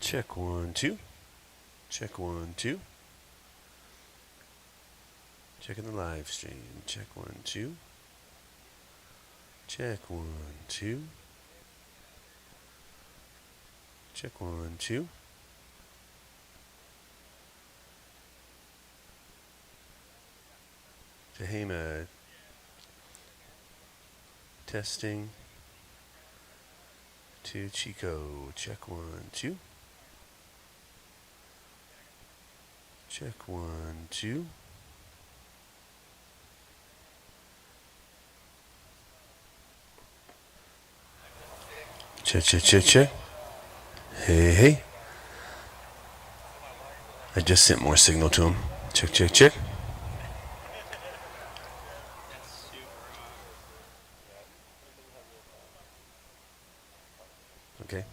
Check 1, 2. Check 1, 2. Checking the live stream. Check 1, 2. Check 1, 2. Check 1, 2. Tehama testing. To Chico. Check 1, 2. Check 1, 2. Check, check, check, check. Hey, hey. I just sent more signal to him. Check, check, check. Okay.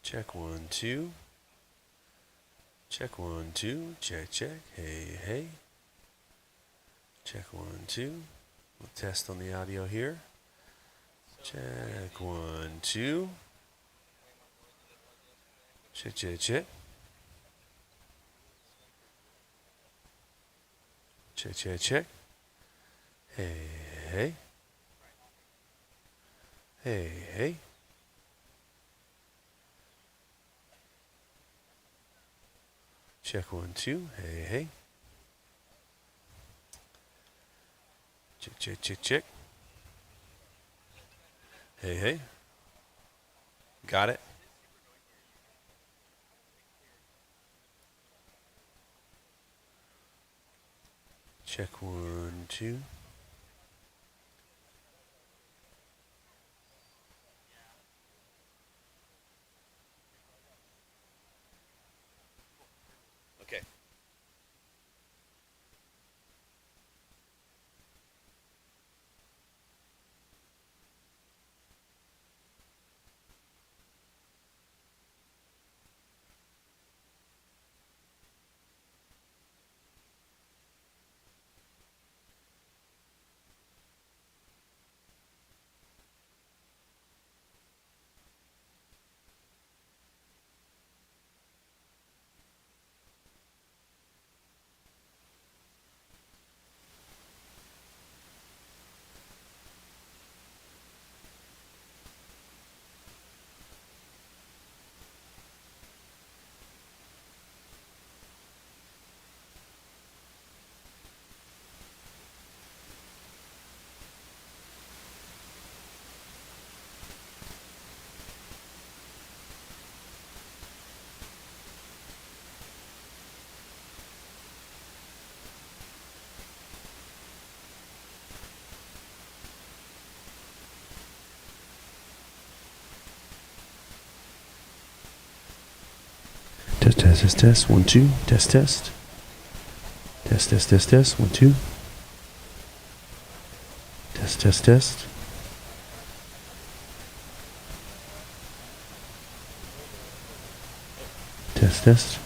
Check 1, 2. Check 1, 2. Check, check. Hey, hey. Check 1, 2. We'll test on the audio here. Check 1, 2. Check, check, check. Check, check, check. Hey, hey. Hey, hey. Check 1, 2. Hey, hey. Check, check, check, check. Hey, hey. Got it? Check 1, 2. Test, test, test, test. 1, 2. Test, test. Test, test, test, test. 1, 2. Test, test, test. Test, test.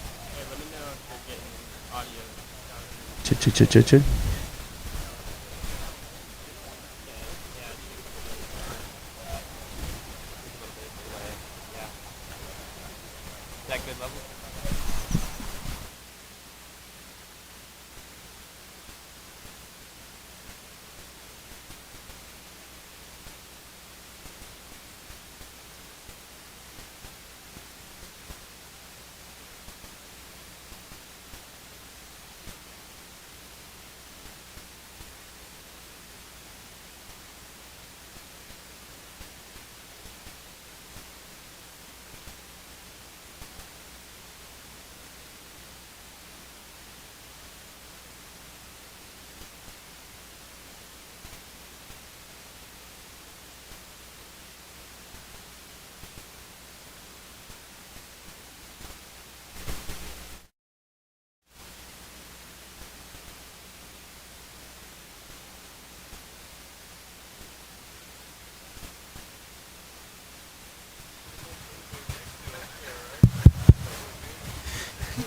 Check, check, check, check, check.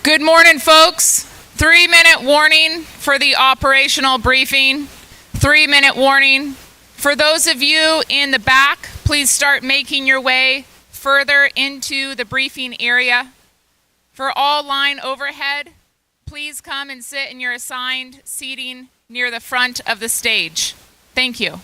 Good morning, folks. 3-minute warning for the operational briefing. 3-minute warning. For those of you in the back, please start making your way further into the briefing area. For all line overhead, please come and sit in your assigned seating near the front of the stage. Thank you.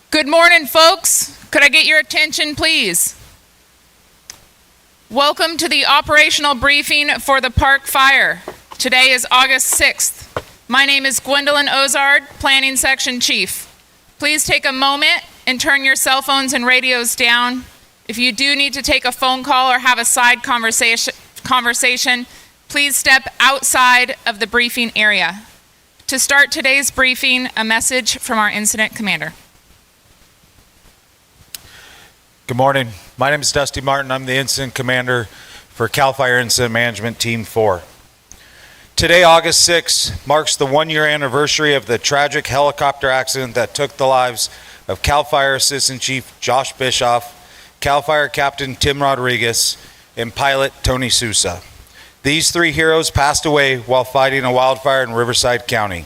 Good morning, folks. Could I get your attention, please? Welcome to the operational briefing for the Park Fire. Today is August 6th. My name is Gwendolyn Ozard, Planning Section Chief. Please take a moment and turn your cell phones and radios down. If you do need to take a phone call or have a side conversation, please step outside of the briefing area. To start today's briefing, a message from our incident commander. Good morning. My name is Dusty Martin. I'm the Incident Commander for CAL FIRE Incident Management Team 4. Today, August 6, marks the one-year anniversary of the tragic helicopter accident that took the lives of CAL FIRE Assistant Chief Josh Bischoff, CAL FIRE Captain Tim Rodriguez, and pilot Tony Sousa. These three heroes passed away while fighting a wildfire in Riverside County.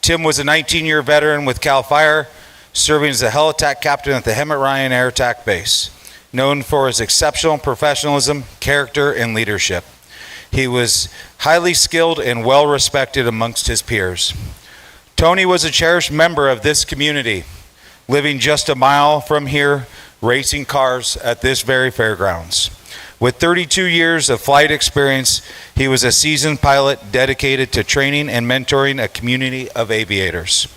Tim was a 19-year veteran with CAL FIRE, serving as a heli-attack captain at the Hemet-Ryan Air Attack Base, known for his exceptional professionalism, character, and leadership. He was highly skilled and well-respected amongst his peers. Tony was a cherished member of this community, living just a mile from here, racing cars at this very fairgrounds. With 32 years of flight experience, he was a seasoned pilot dedicated to training and mentoring a community of aviators.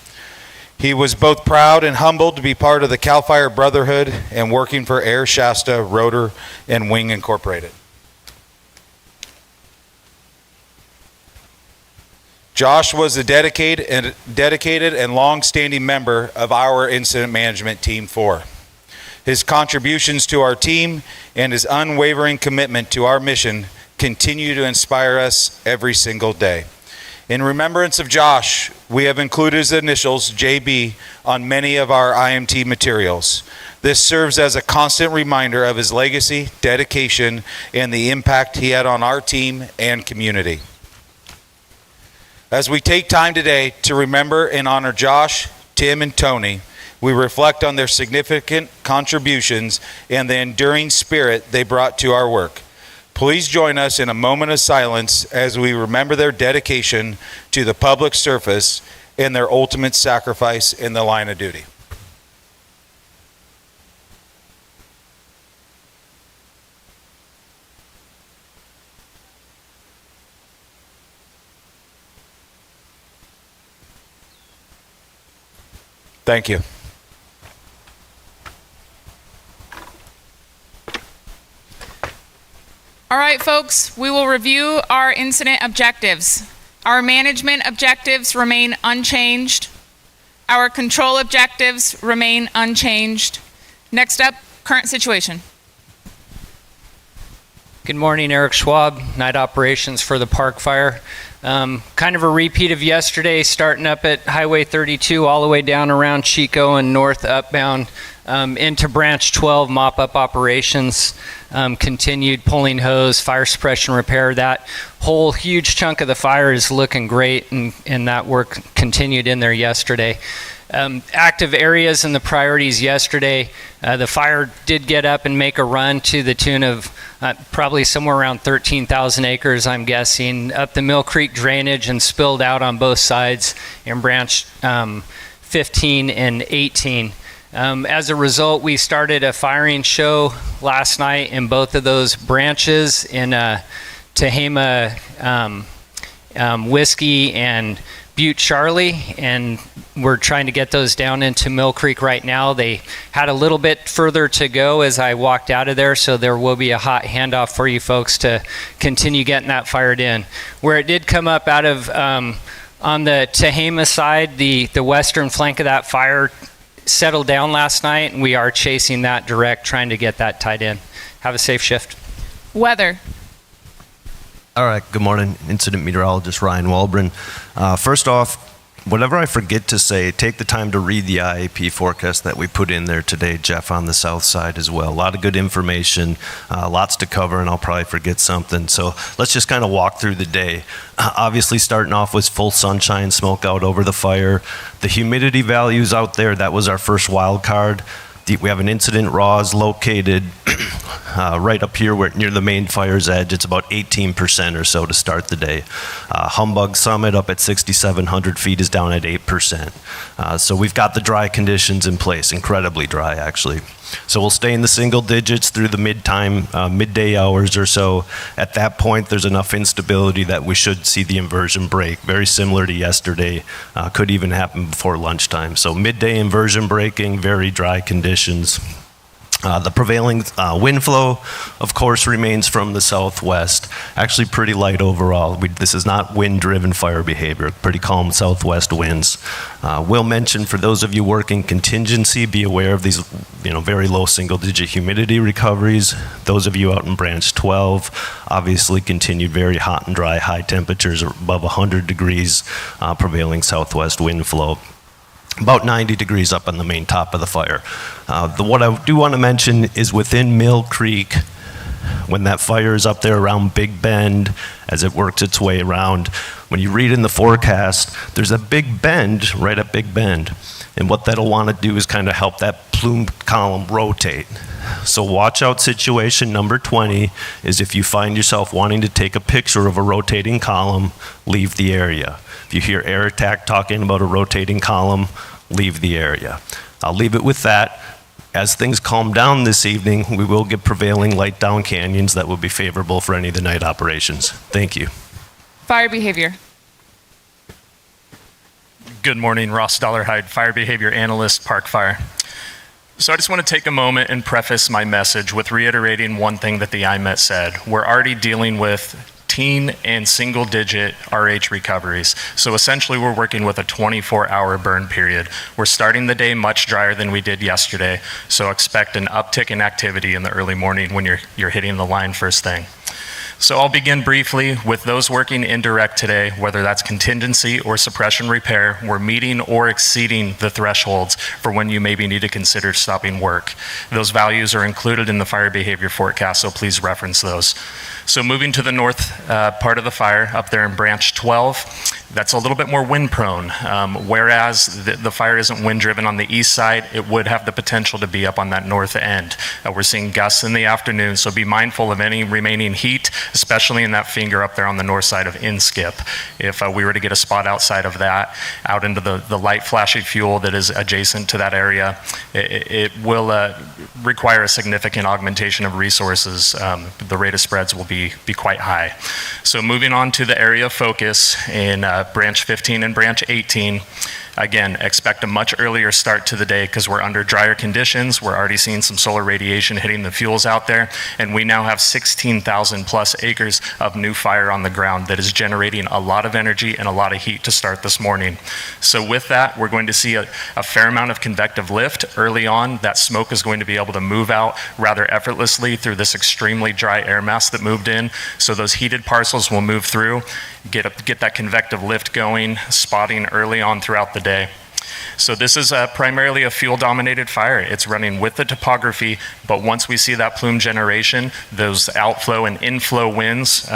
He was both proud and humbled to be part of the CAL FIRE Brotherhood and working for Air Shasta, Rotor, and Wing Incorporated. Josh was a dedicated and long-standing member of our Incident Management Team 4. His contributions to our team and his unwavering commitment to our mission continue to inspire us every single day. In remembrance of Josh, we have included his initials, JB, on many of our IMT materials. This serves as a constant reminder of his legacy, dedication, and the impact he had on our team and community. As we take time today to remember and honor Josh, Tim, and Tony, we reflect on their significant contributions and the enduring spirit they brought to our work. Please join us in a moment of silence as we remember their dedication to the public service and their ultimate sacrifice in the line of duty. Thank you. All right, folks, we will review our incident objectives. Our management objectives remain unchanged. Our control objectives remain unchanged. Next up, current situation. Good morning, Eric Schwab, Night Operations for the Park Fire. Kind of a repeat of yesterday, starting up at Highway 32 all the way down around Chico and north upbound into Branch 12 mop-up operations. Continued pulling hose, fire suppression repair. That whole huge chunk of the fire is looking great, and that work continued in there yesterday. Active areas and the priorities yesterday, the fire did get up and make a run to the tune of probably somewhere around 13,000 acres, I'm guessing, up the Mill Creek drainage and spilled out on both sides in Branch 15 and 18. As a result, we started a firing show last night in both of those branches in Tehama Whiskey and Butte Charlie, and we're trying to get those down into Mill Creek right now. They had a little bit further to go as I walked out of there, so there will be a hot handoff for you folks to continue getting that fired in. Where it did come up out of, on the Tehama side, the western flank of that fire settled down last night, and we are chasing that direct, trying to get that tied in. Have a safe shift. Weather. All right, good morning. Incident meteorologist Ryan Walbrin. First off, whatever I forget to say, take the time to read the IAP forecast that we put in there today, Jeff, on the south side as well. A lot of good information, lots to cover, and I'll probably forget something. So let's just kind of walk through the day. Obviously, starting off with full sunshine, smoke out over the fire. The humidity values out there, that was our first wild card. We have an incident RAWs located right up here near the main fire's edge. It's about 18% or so to start the day. Humbug Summit up at 6,700 feet is down at 8%. So we've got the dry conditions in place, incredibly dry actually. So we'll stay in the single digits through the midday hours or so. At that point, there's enough instability that we should see the inversion break. Very similar to yesterday, could even happen before lunchtime. So midday inversion breaking, very dry conditions. The prevailing wind flow, of course, remains from the southwest. Actually pretty light overall. This is not wind-driven fire behavior. Pretty calm southwest winds. Will mention, for those of you working contingency, be aware of these very low single-digit humidity recoveries. Those of you out in branch 12, obviously continued very hot and dry, high temperatures above 100 degrees, prevailing southwest wind flow. About 90 degrees up on the main top of the fire. What I do want to mention is within Mill Creek, when that fire is up there around Big Bend, as it works its way around, when you read in the forecast, there's a big bend right at Big Bend. And what that'll want to do is kind of help that plume column rotate. So watch out situation number 20 is if you find yourself wanting to take a picture of a rotating column, leave the area. If you hear air attack talking about a rotating column, leave the area. I'll leave it with that. As things calm down this evening, we will get prevailing light down canyons that will be favorable for any of the night operations. Thank you. Fire behavior. Good morning, Ross Dollarhide, Fire Behavior Analyst, Park Fire. So I just want to take a moment and preface my message with reiterating one thing that the IMET said. We're already dealing with teen and single-digit RH recoveries. So essentially, we're working with a 24-hour burn period. We're starting the day much drier than we did yesterday, so expect an uptick in activity in the early morning when you're hitting the line first thing. So I'll begin briefly with those working indirect today, whether that's contingency or suppression repair. We're meeting or exceeding the thresholds for when you maybe need to consider stopping work. Those values are included in the fire behavior forecast, so please reference those. So moving to the north part of the fire, up there in branch 12, that's a little bit more wind prone. Whereas the fire isn't wind driven on the east side, it would have the potential to be up on that north end. We're seeing gusts in the afternoon, so be mindful of any remaining heat, especially in that finger up there on the north side of Inskip. If we were to get a spot outside of that, out into the light flashy fuel that is adjacent to that area, it will require a significant augmentation of resources. The rate of spreads will be quite high. So moving on to the area of focus in branch 15 and branch 18, again, expect a much earlier start to the day because we're under drier conditions. We're already seeing some solar radiation hitting the fuels out there, and we now have 16,000 plus acres of new fire on the ground that is generating a lot of energy and a lot of heat to start this morning. So with that, we're going to see a fair amount of convective lift early on. That smoke is going to be able to move out rather effortlessly through this extremely dry air mass that moved in. So those heated parcels will move through, get that convective lift going, spotting early on throughout the day. So this is primarily a fuel-dominated fire. It's running with the topography, but once we see that plume generation, those outflow and inflow winds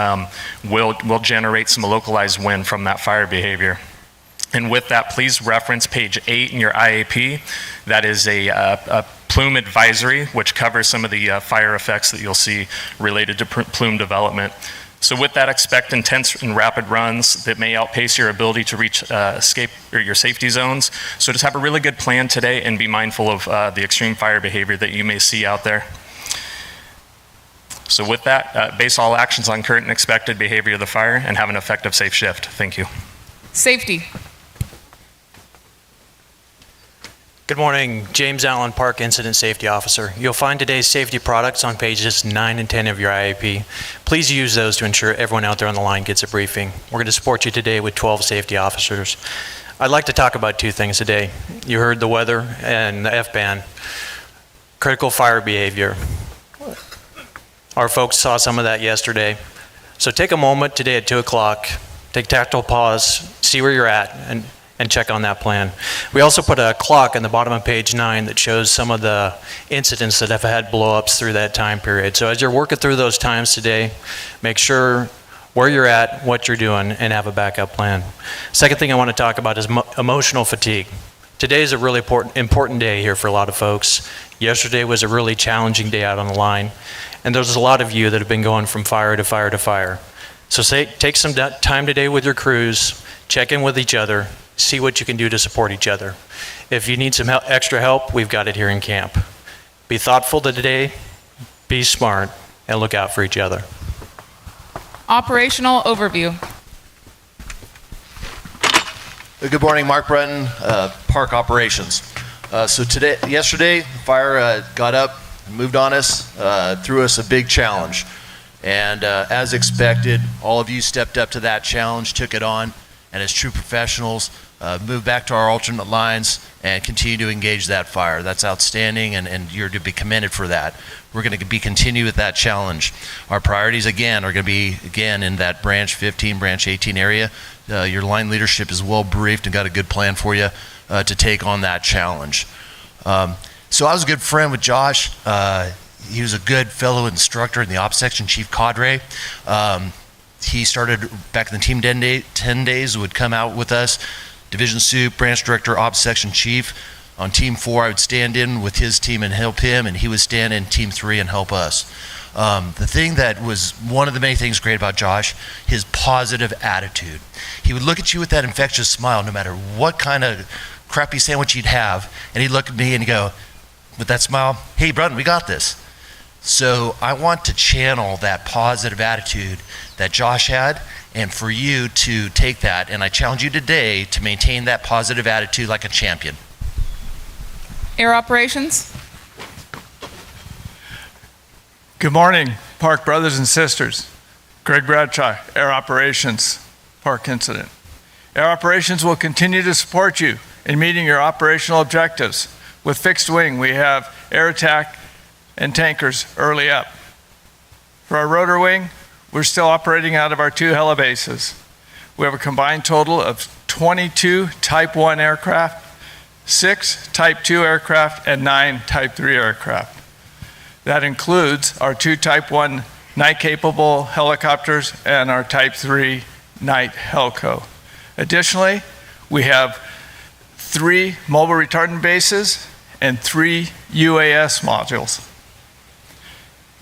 will generate some localized wind from that fire behavior. And with that, please reference page 8 in your IAP. That is a plume advisory, which covers some of the fire effects that you'll see related to plume development. So with that, expect intense and rapid runs that may outpace your ability to reach escape or your safety zones. So just have a really good plan today and be mindful of the extreme fire behavior that you may see out there. So with that, base all actions on current and expected behavior of the fire and have an effective safe shift. Thank you. Safety. Good morning, James Allen, Park Incident Safety Officer. You'll find today's safety products on pages 9 and 10 of your IAP. Please use those to ensure everyone out there on the line gets a briefing. We're going to support you today with 12 safety officers. I'd like to talk about two things today. You heard the weather and the F-band. Critical fire behavior. Our folks saw some of that yesterday. So take a moment today at 2 o'clock, take tactile pause, see where you're at, and check on that plan. We also put a clock in the bottom of page 9 that shows some of the incidents that have had blow-ups through that time period. So as you're working through those times today, make sure where you're at, what you're doing, and have a backup plan. Second thing I want to talk about is emotional fatigue. Today is a really important day here for a lot of folks. Yesterday was a really challenging day out on the line, and there's a lot of you that have been going from fire to fire to fire. So take some time today with your crews, check in with each other, see what you can do to support each other. If you need some extra help, we've got it here in camp. Be thoughtful today, be smart, and look out for each other. Operational overview. Good morning, Mark Breton, Park Operations. Yesterday, the fire got up moved on us, threw us a big challenge. And as expected, all of you stepped up to that challenge, took it on, and as true professionals, moved back to our alternate lines and continue to engage that fire. That's outstanding, and you're to be commended for that. We're going to be continue with that challenge. Our priorities, again, are going to be, again, in that branch 15, branch 18 area. Your line leadership is well briefed and got a good plan for you to take on that challenge. So I was a good friend with Josh. He was a good fellow instructor in the ops section, Chief Cadre. He started back in the team 10 days, would come out with us, division soup, branch director, ops section chief. On team 4, I would stand in with his team and help him, and he would stand in team 3 and help us. The thing that was one of the many things great about Josh, his positive attitude. He would look at you with that infectious smile no matter what kind of crappy sandwich he'd have, and he'd look at me and he'd go, with that smile, hey, Brun, we got this. So I want to channel that positive attitude that Josh had, and for you to take that, and I challenge you today to maintain that positive attitude like a champion. Air operations. Good morning, Park brothers and sisters. Greg Bradshaw, Air Operations, Park Incident. Air Operations will continue to support you in meeting your operational objectives. With fixed wing, we have air attack and tankers early up. For our rotor wing, we're still operating out of our 2 helibases. We have a combined total of 22 Type 1 aircraft, 6 Type 2 aircraft, and 9 Type 3 aircraft. That includes our 2 Type 1 night-capable helicopters and our Type 3 night Helco. Additionally, we have 3 mobile retardant bases and 3 UAS modules.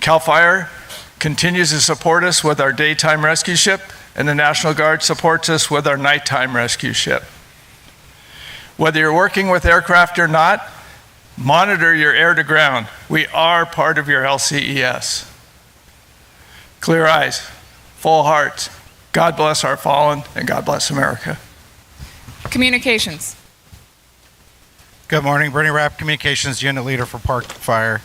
CAL FIRE continues to support us with our daytime rescue ship, and the National Guard supports us with our nighttime rescue ship. Whether you're working with aircraft or not, monitor your air to ground. We are part of your LCES. Clear eyes, full hearts. God bless our fallen, and God bless America. Communications. Good morning, Bernie Rapp, Communications Unit Leader for Park Fire.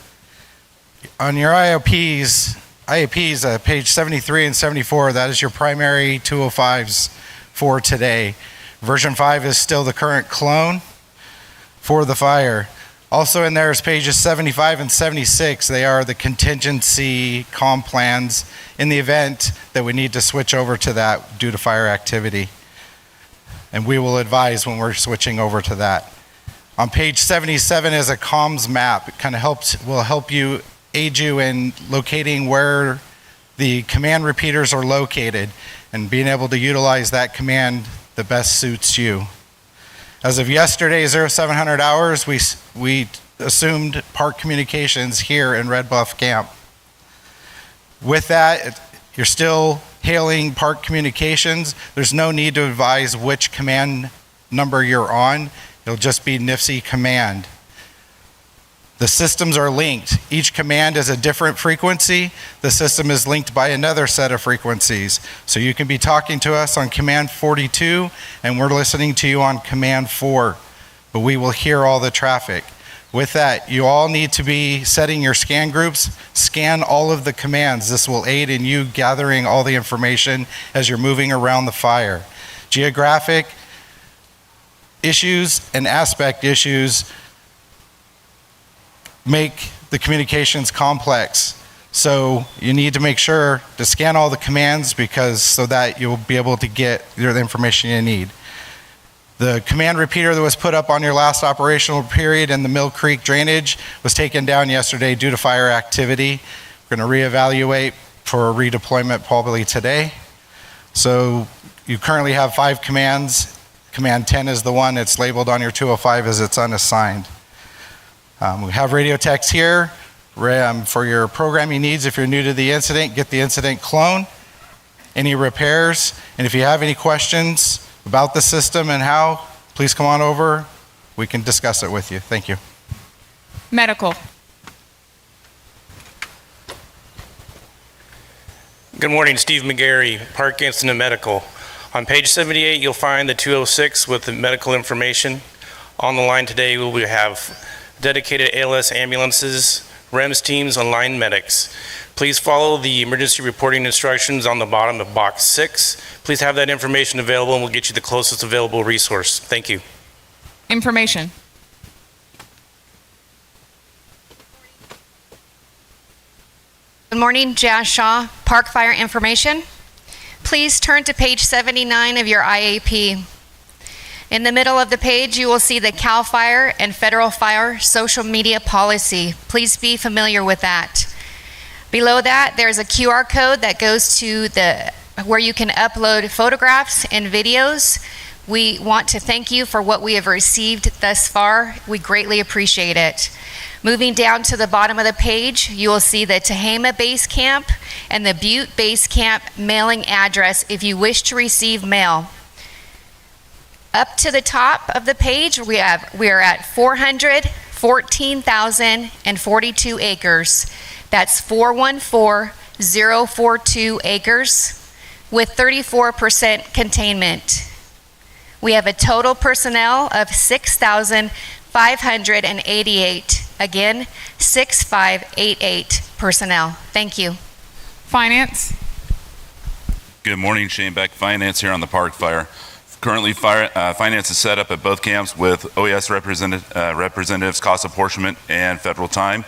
On your IAPs, page 73 and 74, that is your primary 205s for today. Version 5 is still the current clone for the fire. Also in there is pages 75 and 76. They are the contingency comm plans in the event that we need to switch over to that due to fire activity. And we will advise when we're switching over to that. On page 77 is a comms map. It kind of will help you, aid you in locating where the command repeaters are located and being able to utilize that command that best suits you. As of yesterday, 0700 hours, we assumed Park Communications here in Red Bluff Camp. With that, you're still hailing Park Communications. There's no need to advise which command number you're on. It'll just be NIFC command. The systems are linked. Each command is a different frequency. The system is linked by another set of frequencies. So you can be talking to us on command 42, and we're listening to you on command 4, but we will hear all the traffic. With that, you all need to be setting your scan groups. Scan all of the commands. This will aid in you gathering all the information as you're moving around the fire. Geographic issues and aspect issues make the communications complex. So you need to make sure to scan all the commands so that you'll be able to get the information you need. The command repeater that was put up on your last operational period in the Mill Creek drainage was taken down yesterday due to fire activity. We're going to reevaluate for a redeployment probably today. So you currently have 5 commands. Command 10 is the one that's labeled on your 205 as it's unassigned. We have radio techs here for your programming needs. If you're new to the incident, get the incident clone, any repairs, and if you have any questions about the system and how, please come on over. We can discuss it with you. Thank you. Medical. Good morning, Steve McGarry, Park Incident Medical. On page 78, you'll find the 206 with the medical information. On the line today, we will have dedicated ALS ambulances REMS teams, and line medics. Please follow the emergency reporting instructions on the bottom of box 6. Please have that information available and we'll get you the closest available resource. Thank you. Information. Good morning, Jazz Shaw, Park Fire Information. Please turn to page 79 of your IAP. In the middle of the page, you will see the CAL FIRE and Federal Fire social media policy. Please be familiar with that. Below that, there's a QR code that goes to where you can upload photographs and videos. We want to thank you for what we have received thus far. We greatly appreciate it. Moving down to the bottom of the page, you will see the Tehama Base Camp and the Butte Base Camp mailing address if you wish to receive mail. Up to the top of the page, we are at 414,042 acres. That's 414,042 acres with 34% containment. We have a total personnel of 6,588. Again, 6,588 personnel. Thank you. Finance. Good morning, Shane Beck, Finance here on the Park Fire. Currently, finance is set up at both camps with OES representatives, cost apportionment, and federal time.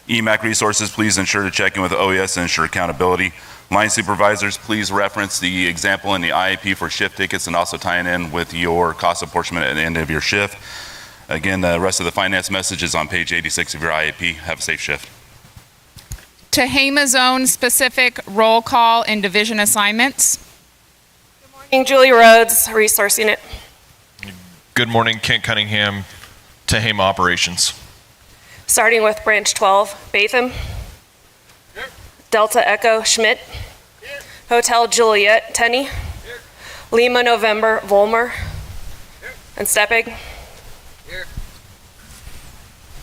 EMAC resources, please ensure to check in with OES and ensure accountability. Line supervisors, please reference the example in the IAP for shift tickets and also tie it in with your cost apportionment at the end of your shift. Again, the rest of the finance message is on page 86 of your IAP. Have a safe shift. Tehama Zone specific roll call and division assignments. Julie Rhodes, Resource Unit. Good morning, Kent Cunningham, Tehama Operations. Starting with Branch 12, Batham. Here. Delta Echo, Schmidt. Here. Hotel Juliet, Tenney. Here. Lima November, Volmer. Here. And Steppig. Here.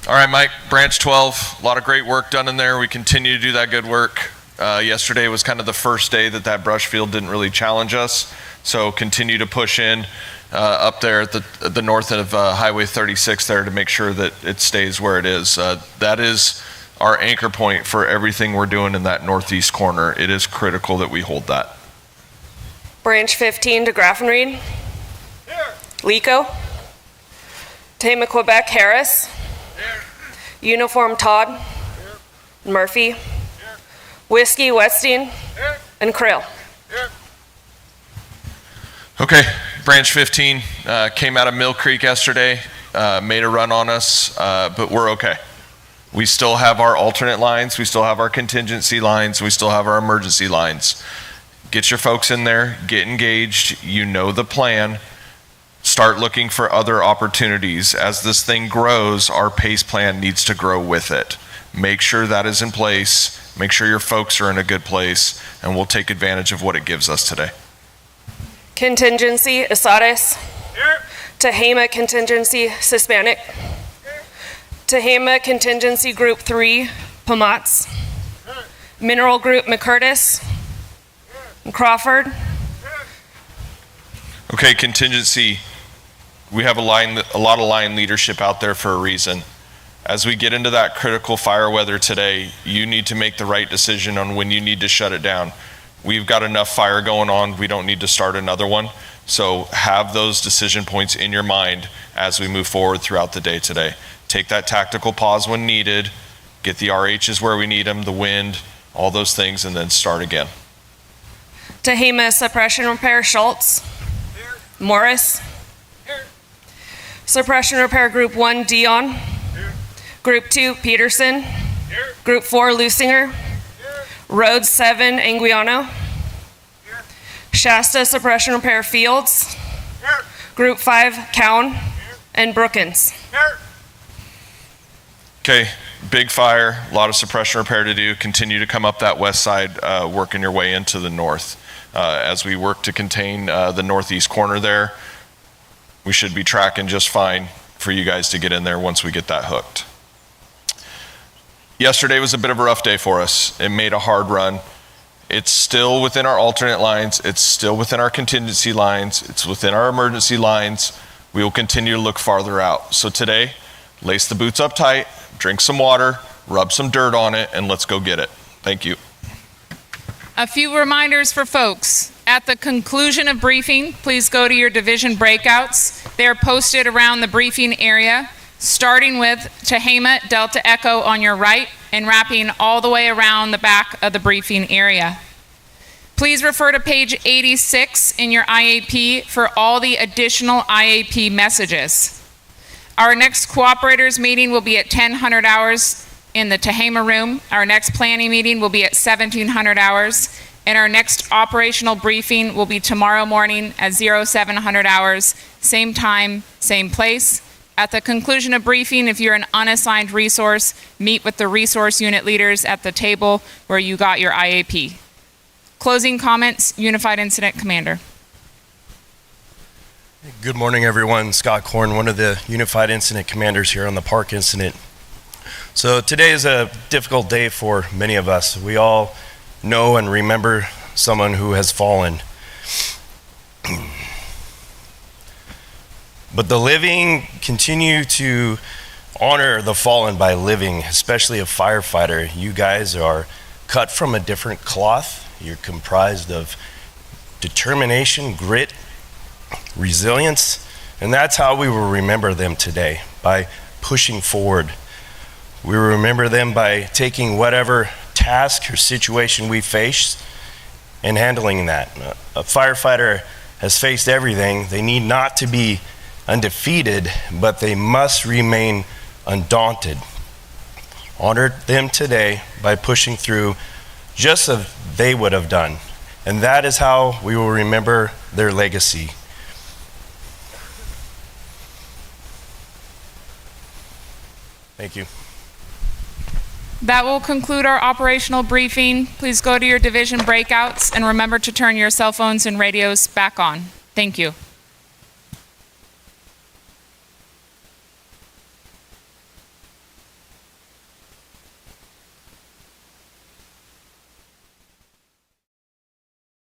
All right, Mike, Branch 12, a lot of great work done in there. We continue to do that good work. Yesterday was kind of the first day that brush field didn't really challenge us. So continue to push in up there at the north of Highway 36 there to make sure that it stays where it is. That is our anchor point for everything we're doing in that northeast corner. It is critical that we hold that. Branch 15 to Grafenried. Here. Lico. Tehama, Quebec, Harris. Here. Uniform Todd. Here. Murphy. Here. Whiskey, Westing. Here. And Krill. Here. Okay, Branch 15 came out of Mill Creek yesterday, made a run on us, but we're okay. We still have our alternate lines, we still have our contingency lines, we still have our emergency lines. Get your folks in there, get engaged, you know the plan, start looking for other opportunities. As this thing grows, our PACE plan needs to grow with it. Make sure that is in place, make sure your folks are in a good place, and we'll take advantage of what it gives us today. Contingency, Asadas. Here. Tehama Contingency, Hispanic. Here. Tehama Contingency Group 3, Pomats. Here. Mineral Group, McCurtis. Here. Crawford. Here. Okay, contingency. We have a lot of line leadership out there for a reason. As we get into that critical fire weather today, you need to make the right decision on when you need to shut it down. We've got enough fire going on. We don't need to start another one. So have those decision points in your mind as we move forward throughout the day today. Take that tactical pause when needed, get the RHs where we need them, the wind, all those things, and then start again. Tehama Suppression Repair, Schultz. Here. Morris. Here. Suppression Repair Group 1, Dion. Here. Group 2, Peterson. Here. Group 4, Lusinger. Road 7, Anguiano. Here. Shasta Suppression Repair Fields. Here. Group 5, Cowan. Here. And Brookins. Here. Okay, big fire, a lot of suppression repair to do. Continue to come up that west side, working your way into the north. As we work to contain the northeast corner there, we should be tracking just fine for you guys to get in there once we get that hooked. Yesterday was a bit of a rough day for us. It made a hard run. It's still within our alternate lines. It's still within our contingency lines. It's within our emergency lines. We will continue to look farther out. So today, lace the boots up tight, drink some water, rub some dirt on it, and let's go get it. Thank you. A few reminders for folks. At the conclusion of briefing, please go to your division breakouts. They are posted around the briefing area, starting with Tehama Delta Echo on your right and wrapping all the way around the back of the briefing area. Please refer to page 86 in your IAP for all the additional IAP messages. Our next cooperators meeting will be at 1000 hours in the Tehama room. Our next planning meeting will be at 1700 hours. And our next operational briefing will be tomorrow morning at 0700 hours, same time, same place. At the conclusion of briefing, if you're an unassigned resource, meet with the resource unit leaders at the table where you got your IAP. Closing comments, Unified Incident Commander. Good morning, everyone. Scott Korn, one of the Unified Incident Commanders here on the Park Incident. So today is a difficult day for many of us. We all know and remember someone who has fallen. But the living continue to honor the fallen by living, especially a firefighter. You guys are cut from a different cloth. You're comprised of determination, grit, resilience, and that's how we will remember them today, by pushing forward. We will remember them by taking whatever task or situation we face and handling that. A firefighter has faced everything. They need not to be undefeated, but they must remain undaunted. Honor them today by pushing through just as they would have done. And that is how we will remember their legacy. Thank you. That will conclude our operational briefing. Please go to your division breakouts and remember to turn your cell phones and radios back on. Thank you.